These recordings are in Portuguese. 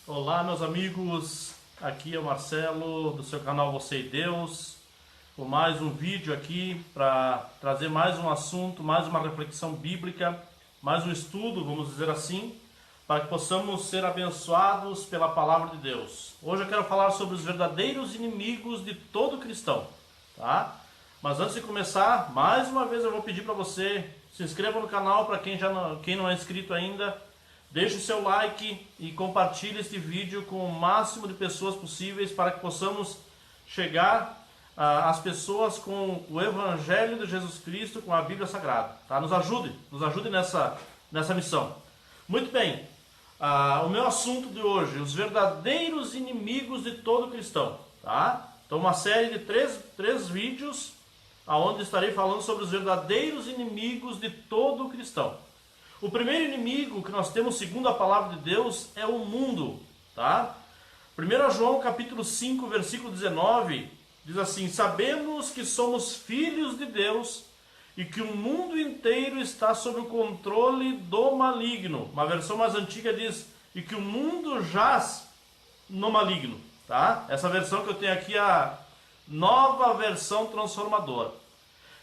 Olá, meus amigos, aqui é o Marcelo do seu canal Você e Deus, com mais um vídeo aqui para trazer mais um assunto, mais uma reflexão bíblica, mais um estudo, vamos dizer assim, para que possamos ser abençoados pela palavra de Deus. Hoje eu quero falar sobre os verdadeiros inimigos de todo cristão, tá? Mas antes de começar, mais uma vez eu vou pedir para você se inscreva no canal para quem não é inscrito ainda. Deixe o seu like e compartilhe este vídeo com o máximo de pessoas possíveis para que possamos chegar às pessoas com o Evangelho de Jesus Cristo, com a Bíblia Sagrada. Tá? Nos ajude nessa missão. Muito bem, o meu assunto de hoje, os verdadeiros inimigos de todo cristão. Tá? Então uma série de três vídeos, onde estarei falando sobre os verdadeiros inimigos de todo cristão. O primeiro inimigo que nós temos, segundo a palavra de Deus, é o mundo, tá? 1 João capítulo 5, versículo 19, diz assim: sabemos que somos filhos de Deus e que o mundo inteiro está sob o controle do maligno. Uma versão mais antiga diz, e que o mundo jaz no maligno, tá? Essa versão que eu tenho aqui é a nova versão transformadora.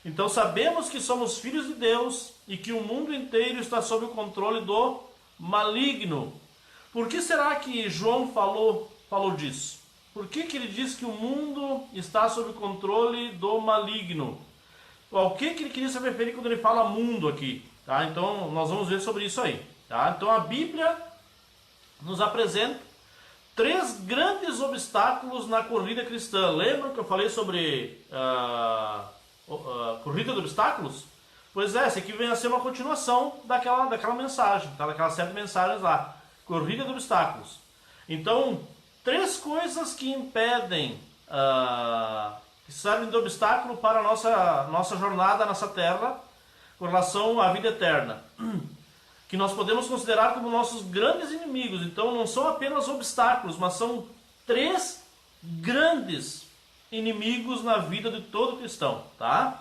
Então sabemos que somos filhos de Deus e que o mundo inteiro está sob o controle do maligno. Por que será que João falou disso? Por que ele diz que o mundo está sob o controle do maligno? Ao que ele queria se referir quando ele fala mundo aqui? Tá? Então nós vamos ver sobre isso aí. Tá? Então a Bíblia nos apresenta três grandes obstáculos na corrida cristã. Lembram que eu falei sobre corrida de obstáculos? Pois é, esse aqui vem a ser uma continuação daquela mensagem, tá? Daquelas 7 mensagens lá. Corrida de obstáculos. Então, três coisas que impedem, que servem de obstáculo para a nossa jornada nessa terra, com relação à vida eterna, que nós podemos considerar como nossos grandes inimigos. Então, não são apenas obstáculos, mas são três grandes inimigos na vida de todo cristão, tá?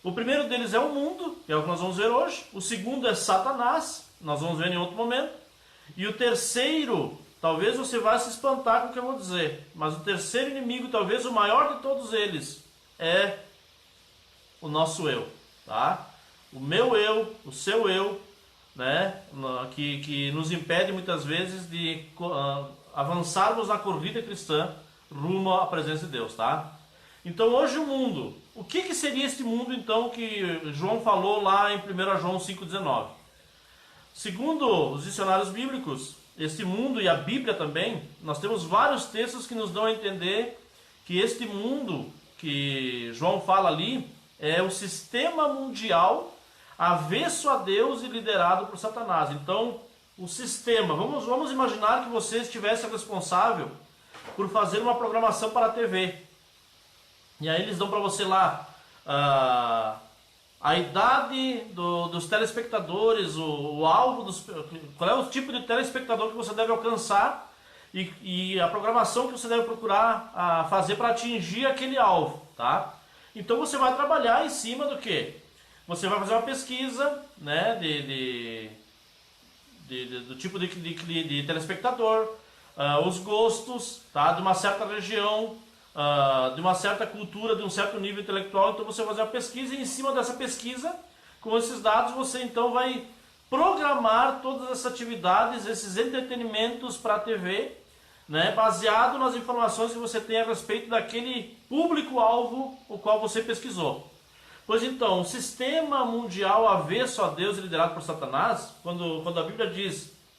O primeiro deles é o mundo, que é o que nós vamos ver hoje. O segundo é Satanás, nós vamos ver em outro momento. E o terceiro, talvez você vá se espantar com o que eu vou dizer, mas o terceiro inimigo, talvez o maior de todos eles, é o nosso eu, tá? O meu eu, o seu eu, né? Que nos impede muitas vezes de avançarmos na corrida cristã rumo à presença de Deus, tá? Então hoje o mundo, o que seria este mundo então que João falou lá em 1 João 5,19? Segundo os dicionários bíblicos, este mundo e a Bíblia também, nós temos vários textos que nos dão a entender que este mundo que João fala ali é o sistema mundial avesso a Deus e liderado por Satanás. Então o sistema, vamos imaginar que você estivesse responsável por fazer uma programação para a TV. E aí eles dão para você lá a idade dos telespectadores, o alvo, qual é o tipo de telespectador que você deve alcançar e a programação que você deve procurar fazer para atingir aquele alvo, tá? Então você vai trabalhar em cima do quê? Você vai fazer uma pesquisa, né, do tipo de telespectador, os gostos, tá, de uma certa região, de uma certa cultura, de um certo nível intelectual. Então você vai fazer uma pesquisa e em cima dessa pesquisa, com esses dados, você então vai programar todas essas atividades, esses entretenimentos para a TV, né, baseado nas informações que você tem a respeito daquele público-alvo o qual você pesquisou. Pois então, o sistema mundial avesso a Deus e liderado por Satanás, quando a Bíblia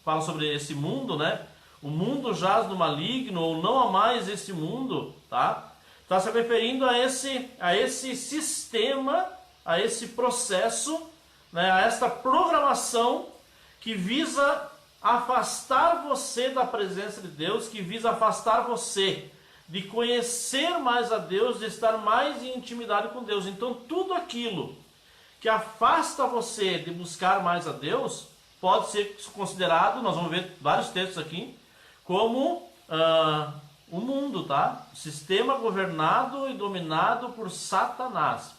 fala sobre esse mundo, né? O mundo jaz no maligno, ou não há mais esse mundo, tá? Está se referindo a esse sistema, a esse processo, né? A esta programação que visa afastar você da presença de Deus, que visa afastar você de conhecer mais a Deus, de estar mais em intimidade com Deus. Então tudo aquilo que afasta você de buscar mais a Deus pode ser considerado, nós vamos ver vários textos aqui, como o mundo, tá? O sistema governado e dominado por Satanás.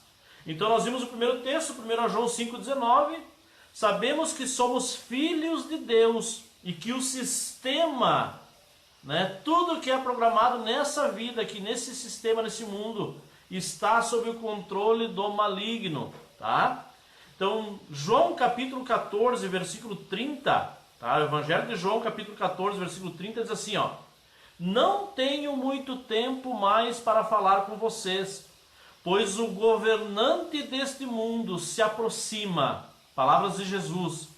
Então nós vimos o primeiro texto, 1 João 5,19. Sabemos que somos filhos de Deus e que o sistema, né, tudo que é programado nessa vida, aqui nesse sistema, nesse mundo, está sob o controle do maligno, tá? Então, João capítulo 14, versículo 30, tá? O Evangelho de João capítulo 14, versículo 30 diz assim, ó: não tenho muito tempo mais para falar com vocês, pois o governante deste mundo se aproxima. Palavras de Jesus.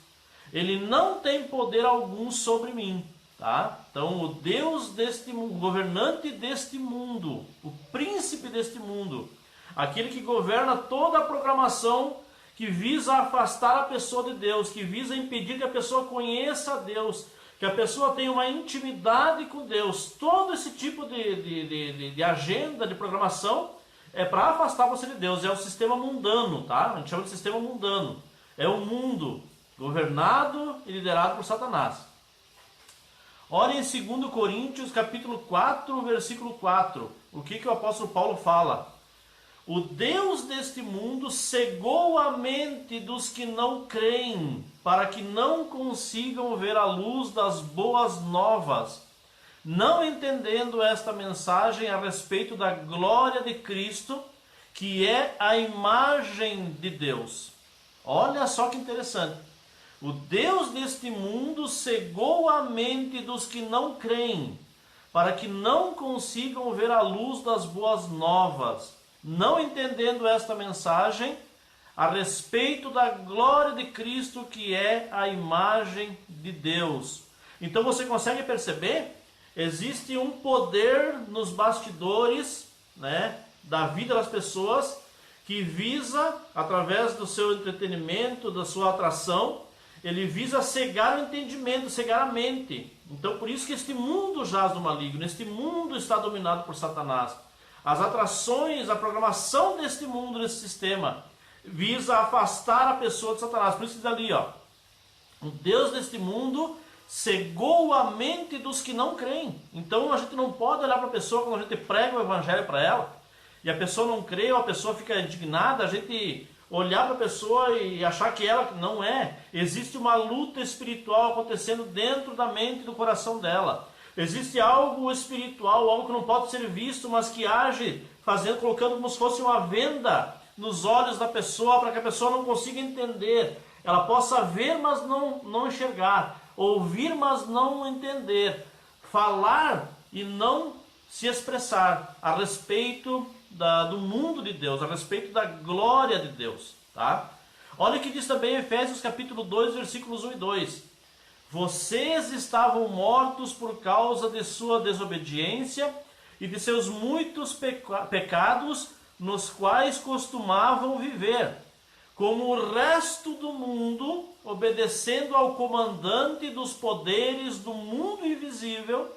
Ele não tem poder algum sobre mim, tá? Então, o Deus deste mundo, o governante deste mundo, o príncipe deste mundo, aquele que governa toda a programação que visa afastar a pessoa de Deus, que visa impedir que a pessoa conheça a Deus, que a pessoa tenha uma intimidade com Deus. Todo esse tipo de agenda, de programação, é para afastar você de Deus. É o sistema mundano, tá? A gente chama de sistema mundano. É o mundo governado e liderado por Satanás. Olha em 2 Coríntios capítulo 4, versículo 4. O que o apóstolo Paulo fala? O Deus deste mundo cegou a mente dos que não creem, para que não consigam ver a luz das boas novas, não entendendo esta mensagem a respeito da glória de Cristo, que é a imagem de Deus. Olha só que interessante. O Deus deste mundo cegou a mente dos que não creem, para que não consigam ver a luz das boas novas, não entendendo esta mensagem a respeito da glória de Cristo, que é a imagem de Deus. Então você consegue perceber? Existe um poder nos bastidores, né, da vida das pessoas, que visa, através do seu entretenimento, da sua atração, ele visa cegar o entendimento, cegar a mente. Então, por isso que este mundo jaz do maligno, este mundo está dominado por Satanás. As atrações, a programação deste mundo, desse sistema, visa afastar a pessoa de Satanás. Por isso que diz ali, ó, o Deus deste mundo cegou a mente dos que não creem. Então, a gente não pode olhar para a pessoa quando a gente prega o evangelho para ela, e a pessoa não crê, ou a pessoa fica indignada, a gente olhar para a pessoa e achar que ela não é. Existe uma luta espiritual acontecendo dentro da mente e do coração dela. Existe algo espiritual, algo que não pode ser visto, mas que age, colocando como se fosse uma venda nos olhos da pessoa, para que a pessoa não consiga entender. Ela possa ver, mas não enxergar. Ouvir, mas não entender. Falar e não se expressar a respeito do mundo de Deus, a respeito da glória de Deus, tá? Olha o que diz também em Efésios capítulo 2, versículos 1 e 2. Vocês estavam mortos por causa de sua desobediência e de seus muitos pecados, nos quais costumavam viver, como o resto do mundo, obedecendo ao comandante dos poderes do mundo invisível.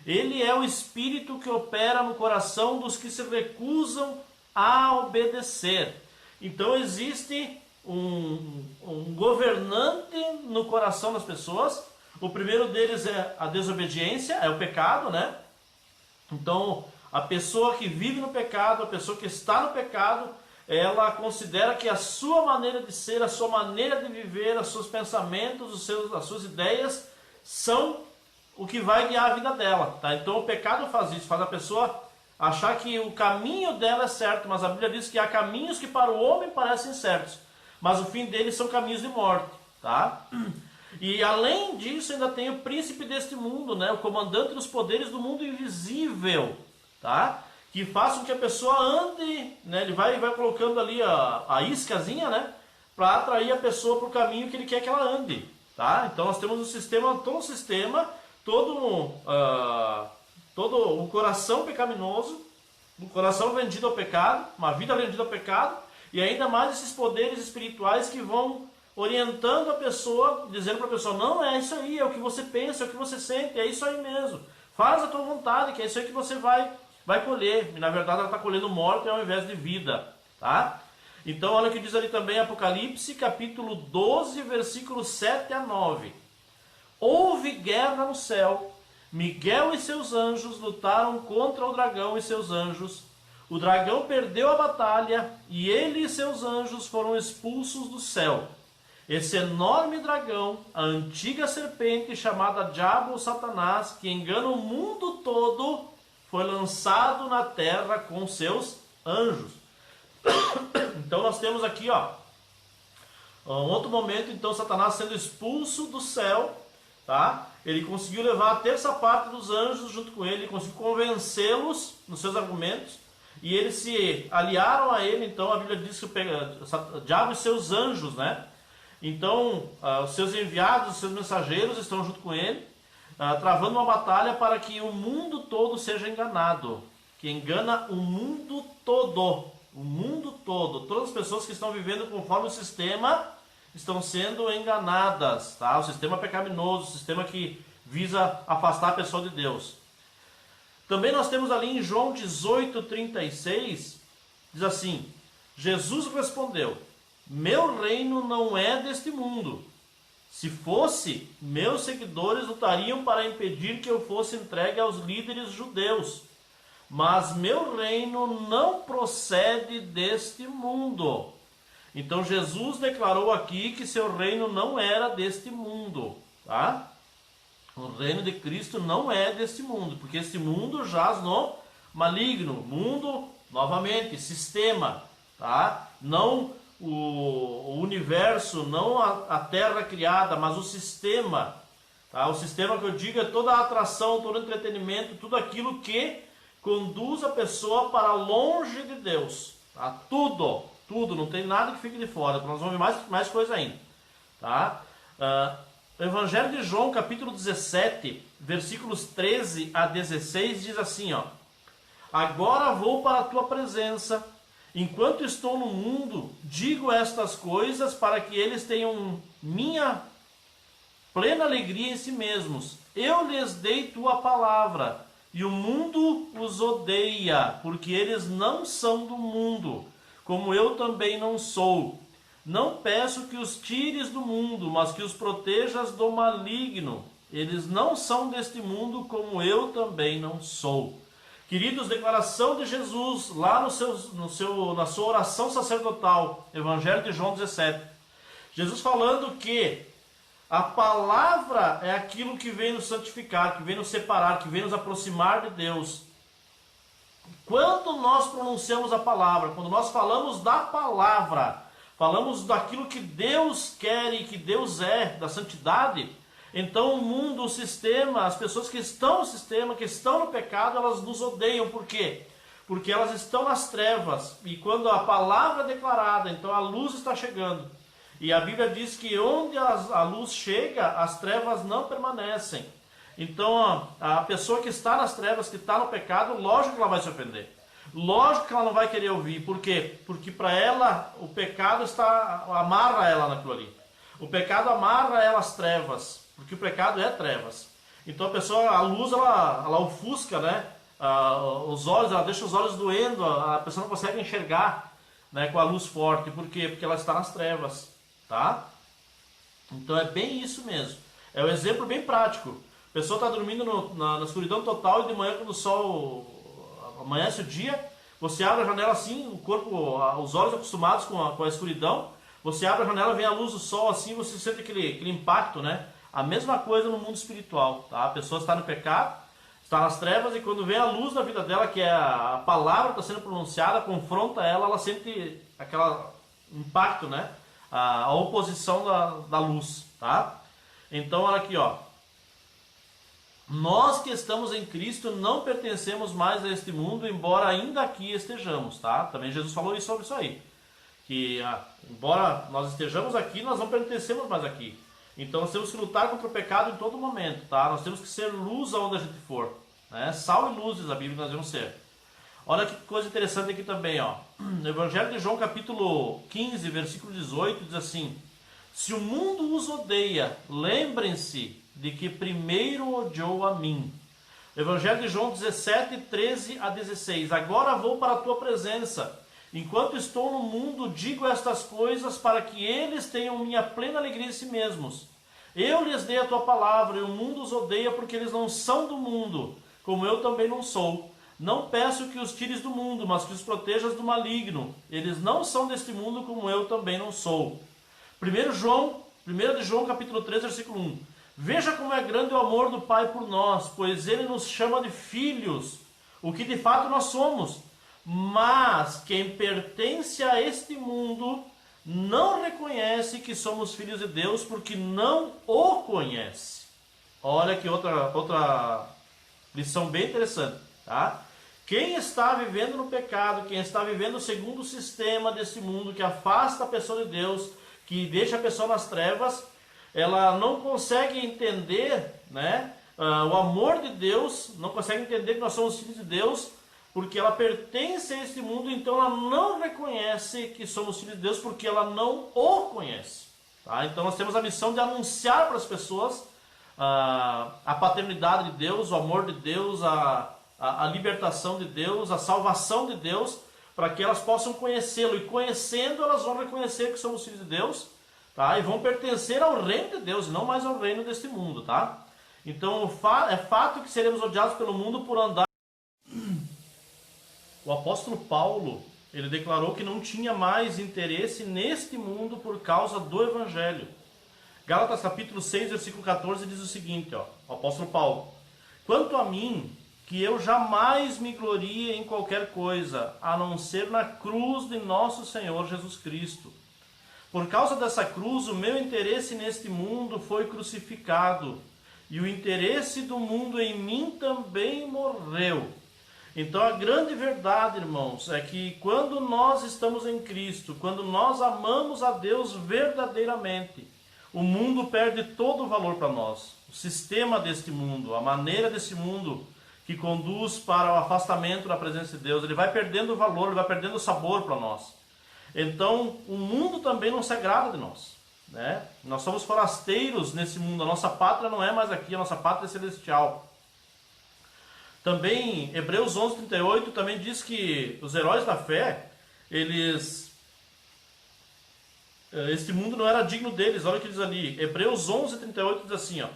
Ele é o espírito que opera no coração dos que se recusam a obedecer. Então existe um governante no coração das pessoas. O primeiro deles é a desobediência, é o pecado, né? Então a pessoa que vive no pecado, a pessoa que está no pecado, ela considera que a sua maneira de ser, a sua maneira de viver, os seus pensamentos, as suas ideias são o que vai guiar a vida dela, tá? Então o pecado faz isso, faz a pessoa achar que o caminho dela é certo, mas a Bíblia diz que há caminhos que para o homem parecem certos, mas o fim deles são caminhos de morte, tá? E além disso ainda tem o príncipe deste mundo, né? O comandante dos poderes do mundo invisível, tá? Que faz com que a pessoa ande, né? Ele vai colocando ali a iscazinha, né? Para atrair a pessoa para o caminho que ele quer que ela ande, tá? Então nós temos todo o coração pecaminoso, um coração vendido ao pecado, uma vida vendida ao pecado, e ainda mais esses poderes espirituais que vão orientando a pessoa, dizendo para a pessoa, não, é isso aí, é o que você pensa, é o que você sente, é isso aí mesmo, faz a tua vontade, que é isso aí que você vai colher. E na verdade ela está colhendo morte ao invés de vida, tá? Então olha o que diz ali também Apocalipse capítulo 12, versículos 7 a 9. Houve guerra no céu, Miguel e seus anjos lutaram contra o dragão e seus anjos. O dragão perdeu a batalha e ele e seus anjos foram expulsos do céu. Esse enorme dragão, a antiga serpente chamada Diabo ou Satanás, que engana o mundo todo, foi lançado na terra com seus anjos. Então nós temos aqui, um outro momento, então, Satanás sendo expulso do céu, tá? Ele conseguiu levar a terça parte dos anjos junto com ele, conseguiu convencê-los nos seus argumentos, e eles se aliaram a ele. Então a Bíblia diz que o diabo e seus anjos, né? Então os seus enviados, os seus mensageiros estão junto com ele, travando uma batalha para que o mundo todo seja enganado, que engana o mundo todo. O mundo todo, todas as pessoas que estão vivendo conforme o sistema estão sendo enganadas, tá? O sistema pecaminoso, o sistema que visa afastar a pessoa de Deus. Também nós temos ali em João 18:36, diz assim: Jesus respondeu: meu reino não é deste mundo. Se fosse, meus seguidores lutariam para impedir que eu fosse entregue aos líderes judeus. Mas meu reino não procede deste mundo. Então Jesus declarou aqui que seu reino não era deste mundo, tá? O reino de Cristo não é deste mundo, porque este mundo jaz no maligno. Mundo, novamente, sistema, tá? Não o universo, não a terra criada, mas o sistema, tá? O sistema que eu digo é toda a atração, todo o entretenimento, tudo aquilo que conduz a pessoa para longe de Deus, tá? Tudo, não tem nada que fique de fora. Nós vamos ver mais coisa ainda, tá? O Evangelho de João, capítulo 17, versículos 13 a 16, diz assim, agora vou para a tua presença, enquanto estou no mundo, digo estas coisas para que eles tenham minha plena alegria em si mesmos. Eu lhes dei tua palavra, e o mundo os odeia, porque eles não são do mundo, como eu também não sou. Não peço que os tires do mundo, mas que os protejas do maligno. Eles não são deste mundo, como eu também não sou. Queridos, declaração de Jesus lá na sua oração sacerdotal, Evangelho de João 17. Jesus falando que a palavra é aquilo que vem nos santificar, que vem nos separar, que vem nos aproximar de Deus. Quando nós pronunciamos a palavra, quando nós falamos da palavra, falamos daquilo que Deus quer e que Deus é, da santidade, então o mundo, o sistema, as pessoas que estão no sistema, que estão no pecado, elas nos odeiam. Por quê? Porque elas estão nas trevas. E quando a palavra é declarada, então a luz está chegando. E a Bíblia diz que onde a luz chega, as trevas não permanecem. Então a pessoa que está nas trevas, que está no pecado, lógico que ela vai se ofender. Lógico que ela não vai querer ouvir. Por quê? Porque para ela o pecado amarra ela naquilo ali. O pecado amarra ela às trevas, porque o pecado é trevas. Então a pessoa, a luz, ela ofusca, né? Os olhos, ela deixa os olhos doendo, a pessoa não consegue enxergar, né, com a luz forte. Por quê? Porque ela está nas trevas, tá? Então é bem isso mesmo. É um exemplo bem prático. A pessoa está dormindo na escuridão total e de manhã, quando o sol amanhece o dia, você abre a janela assim, o corpo, os olhos acostumados com a escuridão, você abre a janela, vem a luz do sol assim, você sente aquele impacto, né? A mesma coisa no mundo espiritual, tá? A pessoa está no pecado, está nas trevas, e quando vem a luz na vida dela, que é a palavra que está sendo pronunciada, confronta ela sente aquele impacto, né? A oposição da luz, tá? Então, olha aqui, nós que estamos em Cristo não pertencemos mais a este mundo, embora ainda aqui estejamos, tá? Também Jesus falou sobre isso aí. Que embora nós estejamos aqui, nós não pertencemos mais aqui. Então nós temos que lutar contra o pecado em todo momento, tá? Nós temos que ser luz aonde a gente for, né? Sal e luzes, a Bíblia, nós devemos ser. Olha que coisa interessante aqui também, No Evangelho de João, capítulo 15, versículo 18, diz assim: se o mundo os odeia, lembrem-se de que primeiro odiou a mim. Evangelho de João 17, 13 a 16. Agora vou para a tua presença. Enquanto estou no mundo, digo estas coisas para que eles tenham minha plena alegria em si mesmos. Eu lhes dei a tua palavra, e o mundo os odeia porque eles não são do mundo, como eu também não sou. Não peço que os tires do mundo, mas que os protejas do maligno. Eles não são deste mundo, como eu também não sou. 1 de João capítulo 3, versículo 1. Veja como é grande o amor do Pai por nós, pois Ele nos chama de filhos, o que de fato nós somos. Mas quem pertence a este mundo não reconhece que somos filhos de Deus, porque não o conhece. Olha que outra lição bem interessante, tá? Quem está vivendo no pecado, quem está vivendo segundo o sistema desse mundo, que afasta a pessoa de Deus, que deixa a pessoa nas trevas, ela não consegue entender, né, o amor de Deus, não consegue entender que nós somos filhos de Deus, porque ela pertence a este mundo, então ela não reconhece que somos filhos de Deus, porque ela não o conhece. Tá? Então nós temos a missão de anunciar para as pessoas a paternidade de Deus, o amor de Deus, a libertação de Deus, a salvação de Deus, para que elas possam conhecê-lo. E conhecendo, elas vão reconhecer que somos filhos de Deus, tá? E vão pertencer ao reino de Deus, e não mais ao reino deste mundo. Tá? Então é fato que seremos odiados pelo mundo por andar. O apóstolo Paulo, ele declarou que não tinha mais interesse neste mundo por causa do Evangelho. Gálatas capítulo 6, versículo 14 diz o seguinte, ó, o apóstolo Paulo: quanto a mim, que eu jamais me glorie em qualquer coisa, a não ser na cruz de nosso Senhor Jesus Cristo. Por causa dessa cruz, o meu interesse neste mundo foi crucificado, e o interesse do mundo em mim também morreu. Então a grande verdade, irmãos, é que quando nós estamos em Cristo, quando nós amamos a Deus verdadeiramente, o mundo perde todo o valor para nós. O sistema deste mundo, a maneira desse mundo que conduz para o afastamento da presença de Deus, ele vai perdendo o valor, ele vai perdendo o sabor para nós. Então o mundo também não se agrada de nós, né? Nós somos forasteiros nesse mundo, a nossa pátria não é mais aqui, a nossa pátria é celestial. Também, Hebreus 11:38 também diz que os heróis da fé, este mundo não era digno deles. Olha o que diz ali, Hebreus 11:38 diz assim, ó: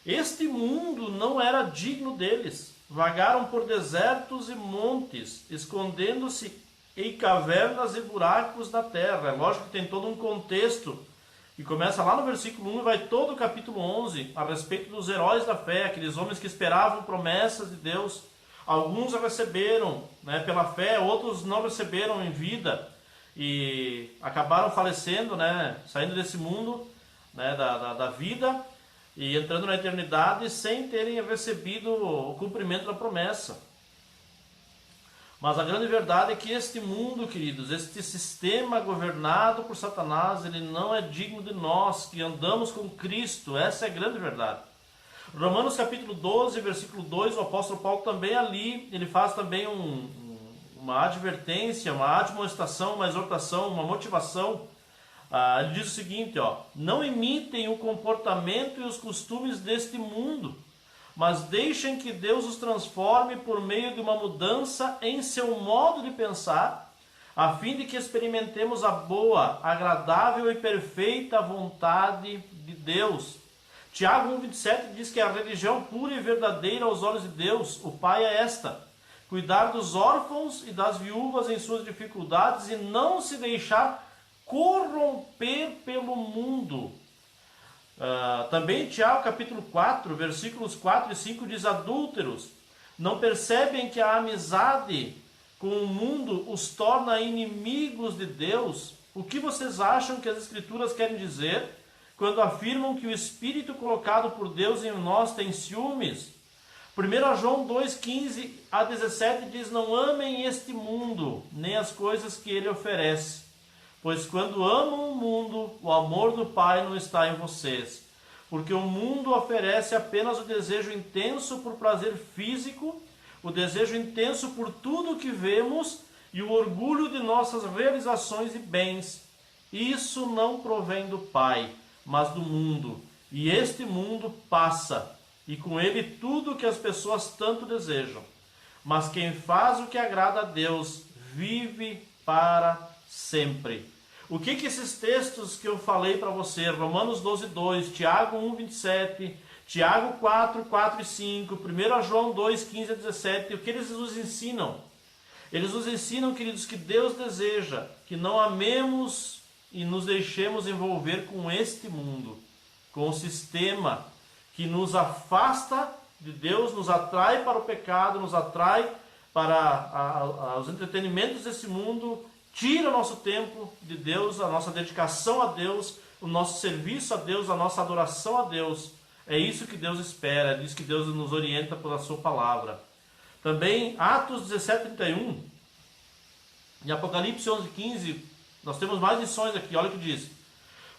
este mundo não era digno deles, vagaram por desertos e montes, escondendo-se em cavernas e buracos da terra. É lógico que tem todo um contexto, e começa lá no versículo 1 e vai todo o capítulo 11 a respeito dos heróis da fé, aqueles homens que esperavam promessas de Deus. Alguns a receberam, né, pela fé, outros não receberam em vida e acabaram falecendo, né, saindo desse mundo, né, da vida e entrando na eternidade sem terem recebido o cumprimento da promessa. Mas a grande verdade é que este mundo, queridos, este sistema governado por Satanás, ele não é digno de nós que andamos com Cristo. Essa é a grande verdade. Romanos capítulo 12, versículo 2, o apóstolo Paulo também ali, ele faz também uma advertência, uma admoestação, uma exortação, uma motivação. Ele diz o seguinte, ó: não imitem o comportamento e os costumes deste mundo, mas deixem que Deus os transforme por meio de uma mudança em seu modo de pensar, a fim de que experimentemos a boa, agradável e perfeita vontade de Deus. Tiago 1,27 diz que a religião pura e verdadeira aos olhos de Deus, o Pai, é esta: cuidar dos órfãos e das viúvas em suas dificuldades e não se deixar corromper pelo mundo. Também Tiago capítulo 4, versículos 4 e 5 diz: adúlteros, não percebem que a amizade com o mundo os torna inimigos de Deus? O que vocês acham que as Escrituras querem dizer quando afirmam que o Espírito colocado por Deus em nós tem ciúmes? 1 João 2,15 a 17 diz: não amem este mundo, nem as coisas que ele oferece. Pois quando amam o mundo, o amor do Pai não está em vocês. Porque o mundo oferece apenas o desejo intenso por prazer físico, o desejo intenso por tudo que vemos e o orgulho de nossas realizações e bens. Isso não provém do Pai, mas do mundo. E este mundo passa, e com ele tudo que as pessoas tanto desejam. Mas quem faz o que agrada a Deus vive para sempre. O que esses textos que eu falei para você, Romanos 12:2, Tiago 1:27, Tiago 4:4 e 5, 1 João 2:15 a 17, o que eles nos ensinam? Eles nos ensinam, queridos, que Deus deseja que não amemos e nos deixemos envolver com este mundo, com o sistema que nos afasta de Deus, nos atrai para o pecado, nos atrai para os entretenimentos desse mundo, tira o nosso tempo de Deus, a nossa dedicação a Deus, o nosso serviço a Deus, a nossa adoração a Deus. É isso que Deus espera, é isso que Deus nos orienta pela sua palavra. Também Atos 17:31 e Apocalipse 11:15, nós temos mais lições aqui, olha o que diz.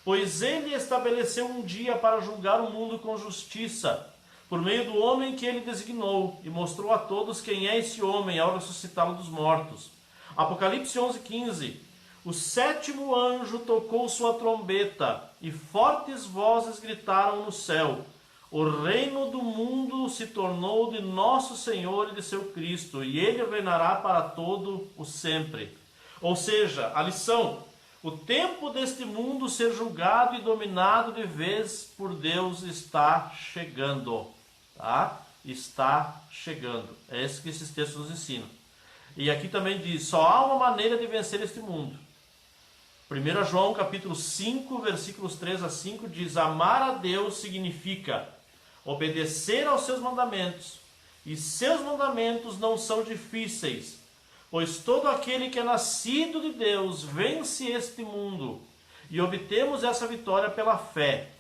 Pois ele estabeleceu um dia para julgar o mundo com justiça, por meio do homem que ele designou, e mostrou a todos quem é esse homem ao ressuscitá-lo dos mortos. Apocalipse 11:15. O sétimo anjo tocou sua trombeta, e fortes vozes gritaram no céu: o reino do mundo se tornou de nosso Senhor e de seu Cristo, e ele reinará para todo o sempre. Ou seja, a lição: o tempo deste mundo ser julgado e dominado de vez por Deus está chegando. Tá? Está chegando. É isso que esses textos nos ensinam. E aqui também diz: só há uma maneira de vencer este mundo. 1 João capítulo 5, versículos 3 a 5 diz: amar a Deus significa obedecer aos seus mandamentos, e seus mandamentos não são difíceis, pois todo aquele que é nascido de Deus vence este mundo, e obtemos essa vitória pela fé.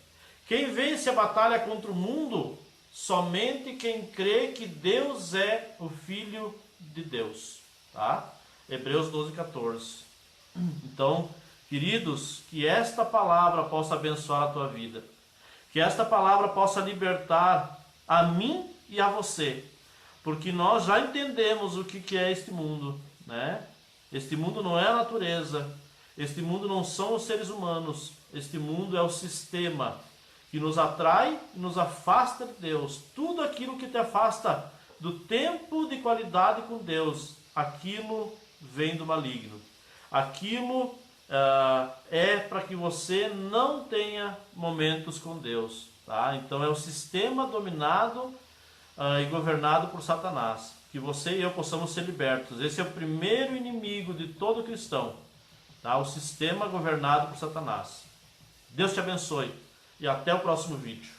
Quem vence a batalha contra o mundo? Somente quem crê que Deus é o Filho de Deus. Tá? Hebreus 12:14. Então, queridos, que esta palavra possa abençoar a tua vida. Que esta palavra possa libertar a mim e a você. Porque nós já entendemos o que é este mundo, né? Este mundo não é a natureza. Este mundo não são os seres humanos. Este mundo é o sistema que nos atrai e nos afasta de Deus. Tudo aquilo que te afasta do tempo de qualidade com Deus, aquilo vem do maligno. Aquilo é para que você não tenha momentos com Deus. Tá? Então é o sistema dominado e governado por Satanás. Que você e eu possamos ser libertos. Esse é o primeiro inimigo de todo cristão. Tá? O sistema governado por Satanás. Deus te abençoe. E até o próximo vídeo.